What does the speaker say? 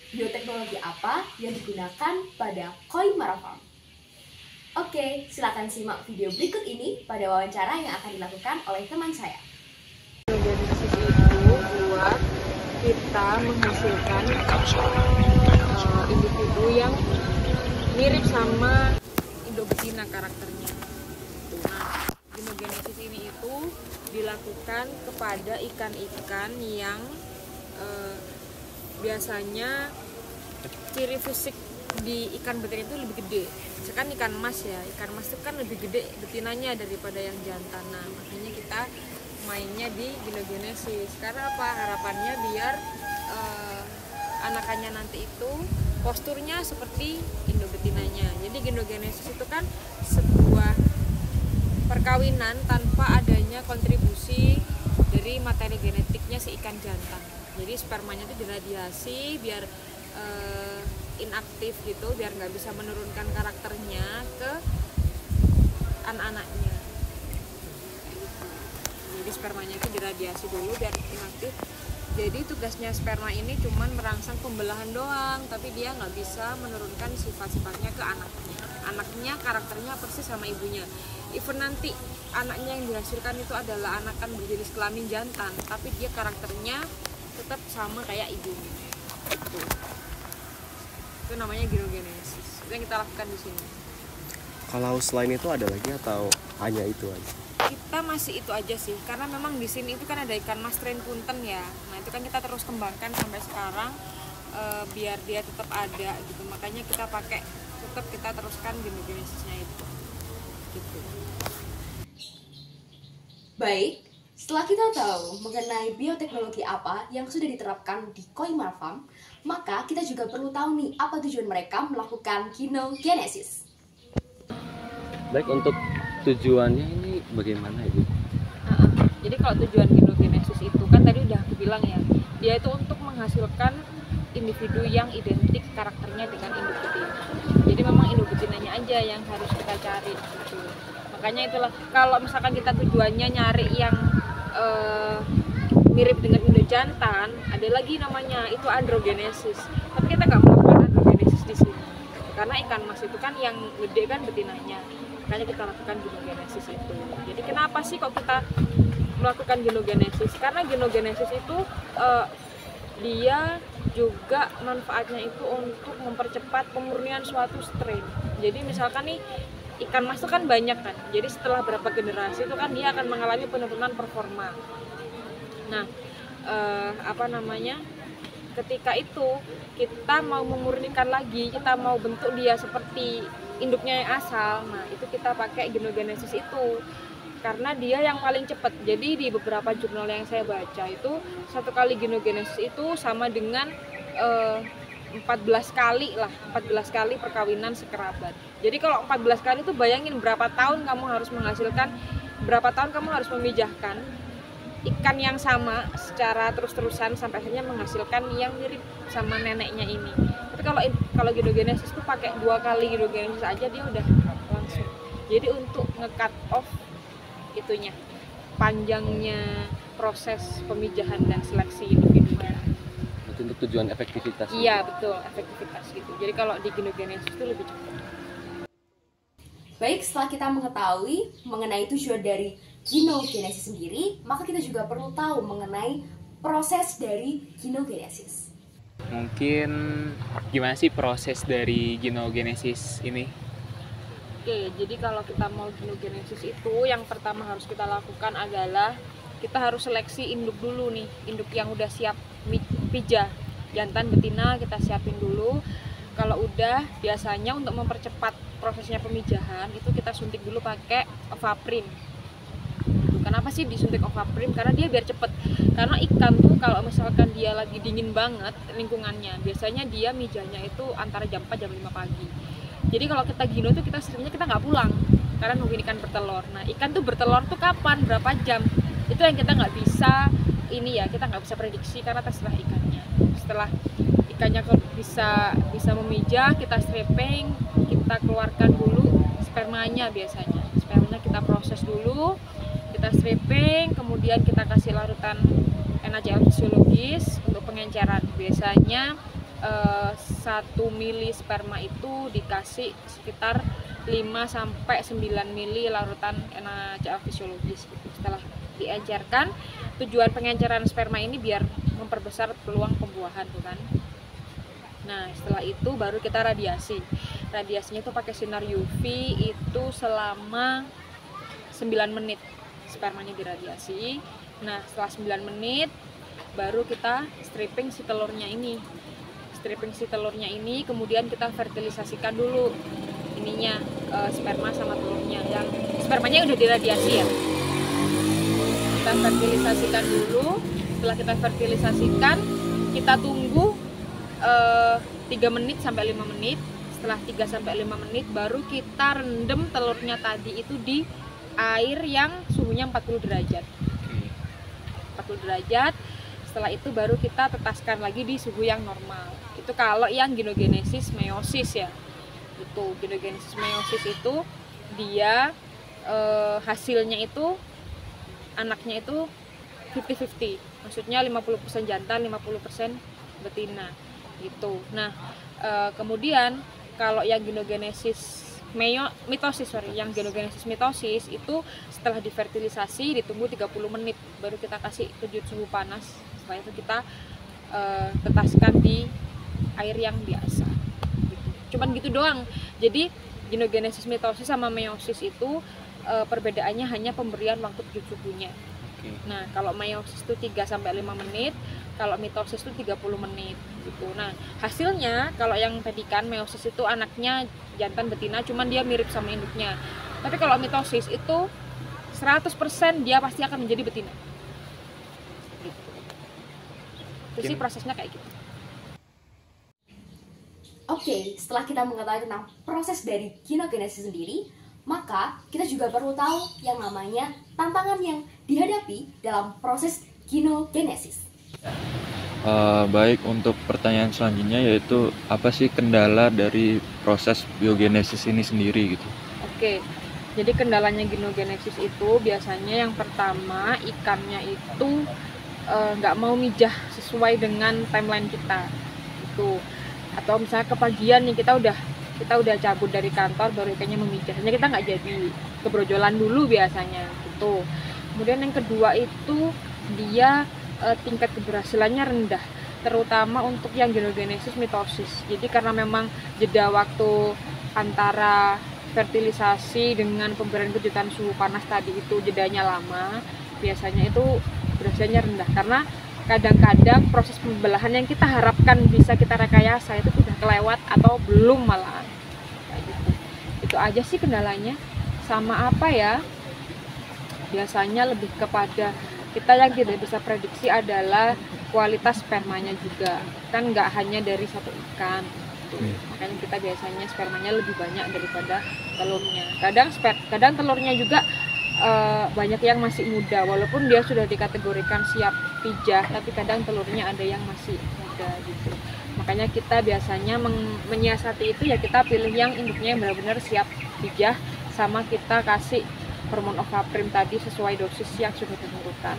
bioteknologi apa yang digunakan pada koi Marafarm? Oke, silakan simak video berikut ini pada wawancara yang akan dilakukan oleh teman saya. Genesis itu buat kita menghasilkan individu yang mirip sama Indobetina karakternya. Nah, genogenesis ini itu dilakukan kepada ikan-ikan yang biasanya ciri fisik di ikan betina itu lebih gede. Misalkan ikan mas ya, ikan mas itu kan lebih gede betinanya daripada yang jantan. Nah, makanya kita mainnya di genogenesis. Karena apa? Harapannya biar anakannya nanti itu posturnya seperti indobetinanya. Jadi genogenesis itu kan sebuah perkawinan tanpa adanya kontribusi dari materi genetiknya si ikan jantan. Jadi spermanya itu diradiasi biar inaktif gitu, biar nggak bisa menurunkan karakternya ke anak-anaknya. Jadi spermanya itu diradiasi dulu biar inaktif. Jadi tugasnya sperma ini cuman merangsang pembelahan doang, tapi dia nggak bisa menurunkan sifat-sifatnya ke anaknya. Anaknya karakternya persis sama ibunya. Even nanti anaknya yang dihasilkan itu adalah anakan berjenis kelamin jantan, tapi dia karakternya tetap sama kayak ibunya. Itu namanya genogenesis. Itu yang kita lakukan di sini. Kalau selain itu ada lagi atau hanya itu aja? Kita masih itu aja sih, karena memang di sini itu kan ada ikan mas strain punten ya. Nah itu kan kita terus kembangkan sampai sekarang biar dia tetap ada gitu. Makanya kita pakai, tetap kita teruskan genogenesisnya itu. Gitu. Baik, setelah kita tahu mengenai bioteknologi apa yang sudah diterapkan di koi Marafarm, maka kita juga perlu tahu nih apa tujuan mereka melakukan genogenesis. Baik, untuk tujuannya ini bagaimana Ibu? Jadi kalau tujuan genogenesis itu kan tadi udah aku bilang ya, dia itu untuk menghasilkan individu yang identik karakternya dengan indobetina. Jadi memang indobetinanya aja yang harus kita cari gitu. Makanya itulah kalau misalkan kita tujuannya nyari yang mirip dengan indo jantan, ada lagi namanya itu androgenesis. Tapi kita nggak melakukan androgenesis di sini karena ikan mas itu kan yang gede kan betinanya. Makanya kita lakukan genogenesis itu. Jadi kenapa sih kok kita melakukan genogenesis? Karena genogenesis itu dia juga manfaatnya itu untuk mempercepat pemurnian suatu strain. Jadi misalkan nih ikan mas itu kan banyak kan. Jadi setelah berapa generasi itu kan dia akan mengalami penurunan performa. Nah, ketika itu kita mau memurnikan lagi, kita mau bentuk dia seperti induknya yang asal. Nah, itu kita pakai genogenesis itu karena dia yang paling cepat. Jadi di beberapa jurnal yang saya baca itu satu kali genogenesis itu sama dengan 14 kali perkawinan sekerabat. Jadi kalau 14 kali itu bayangin berapa tahun kamu harus menghasilkan, berapa tahun kamu harus memijahkan ikan yang sama secara terus-terusan sampai akhirnya menghasilkan yang mirip sama neneknya ini. Tapi kalau genogenesis itu pakai 2 kali genogenesis aja dia udah langsung. Jadi untuk nge-cut off itunya, panjangnya proses pemijahan dan seleksi individunya. Untuk tujuan efektivitas. Iya betul, efektivitas gitu. Jadi kalau di genogenesis itu lebih cepat. Baik, setelah kita mengetahui mengenai tujuan dari genogenesis sendiri, maka kita juga perlu tahu mengenai proses dari genogenesis. Mungkin gimana sih proses dari genogenesis ini? Oke, jadi kalau kita mau genogenesis itu yang pertama harus kita lakukan adalah kita harus seleksi induk dulu nih, induk yang udah siap pijah. Jantan betina kita siapin dulu. Kalau udah, biasanya untuk mempercepat prosesnya pemijahan itu kita suntik dulu pakai ovaprin. Kenapa sih disuntik ovaprin? Karena dia biar cepet. Karena ikan tuh kalau misalkan dia lagi dingin banget lingkungannya, biasanya dia mijahnya itu antara jam 4 jam 5 pagi. Jadi kalau kita gino tuh kita nggak pulang karena nungguin ikan bertelur. Nah ikan tuh bertelur tuh kapan, berapa jam? Itu yang kita nggak bisa kita nggak bisa prediksi karena terserah ikannya. Setelah ikannya bisa memijah, kita stripping, kita keluarkan dulu spermanya biasanya. Spermanya kita proses dulu, kita stripping, kemudian kita kasih larutan NaCl fisiologis untuk pengenceran. Biasanya 1 mili sperma itu dikasih sekitar 5-9 mili larutan NaCl fisiologis gitu. Setelah diencerkan, tujuan pengenceran sperma ini biar memperbesar peluang pembuahan tuh kan. Nah setelah itu baru kita radiasi. Radiasinya itu pakai sinar UV itu selama 9 menit spermanya diradiasi. Nah setelah 9 menit baru kita stripping si telurnya ini. Stripping si telurnya ini kemudian kita fertilisasikan dulu ininya, sperma sama telurnya. Yang spermanya udah diradiasi ya. Kita fertilisasikan dulu. Setelah kita fertilisasikan, kita tunggu 3 menit sampai 5 menit. Setelah 3 sampai 5 menit baru kita rendam telurnya tadi itu di air yang suhunya 40 derajat. 40 derajat. Setelah itu baru kita tetaskan lagi di suhu yang normal. Itu kalau yang genogenesis meiosis ya. Itu genogenesis meiosis itu dia hasilnya itu anaknya itu 50-50. Maksudnya 50% jantan, 50% betina gitu. Nah, kemudian kalau yang genogenesis yang genogenesis mitosis itu setelah difertilisasi ditunggu 30 menit baru kita kasih kejut suhu panas. Setelah itu kita tetaskan di air yang biasa gitu. Cuman gitu doang. Jadi genogenesis mitosis sama meiosis itu perbedaannya hanya pemberian waktu kejut suhunya. Nah, kalau meiosis itu 3-5 menit, kalau mitosis itu 30 menit gitu. Nah, hasilnya kalau yang tadi kan meiosis itu anaknya jantan betina, cuman dia mirip sama induknya. Tapi kalau mitosis itu 100% dia pasti akan menjadi betina. Gitu. Itu sih prosesnya kayak gitu. Oke, setelah kita mengetahui tentang proses dari genogenesis sendiri, maka kita juga perlu tahu yang namanya tantangan yang dihadapi dalam proses genogenesis. Baik, untuk pertanyaan selanjutnya yaitu apa sih kendala dari proses biogenesis ini sendiri gitu? Oke, jadi kendalanya genogenesis itu biasanya yang pertama ikannya itu nggak mau mijah sesuai dengan timeline kita itu. Atau misalnya kepagian nih kita udah cabut dari kantor baru ikannya memijah, hanya kita nggak jadi, kebrojolan dulu biasanya gitu. Kemudian yang kedua itu dia tingkat keberhasilannya rendah, terutama untuk yang genogenesis mitosis. Jadi karena memang jeda waktu antara fertilisasi dengan pemberian kejutan suhu panas tadi itu jedanya lama, biasanya itu keberhasilannya rendah karena kadang-kadang proses pembelahan yang kita harapkan bisa kita rekayasa itu sudah kelewat atau belum malah. Kayak gitu. Itu aja sih kendalanya. Sama apa ya? Biasanya lebih kepada kita yang tidak bisa prediksi adalah kualitas spermanya juga. Kan nggak hanya dari satu ikan. Makanya kita biasanya spermanya lebih banyak daripada telurnya. Kadang telurnya juga banyak yang masih muda, walaupun dia sudah dikategorikan siap pijah, tapi kadang telurnya ada yang masih muda gitu. Makanya kita biasanya menyiasati itu ya kita pilih yang induknya yang benar-benar siap pijah, sama kita kasih hormon ovaprim tadi sesuai dosis yang sudah ditentukan.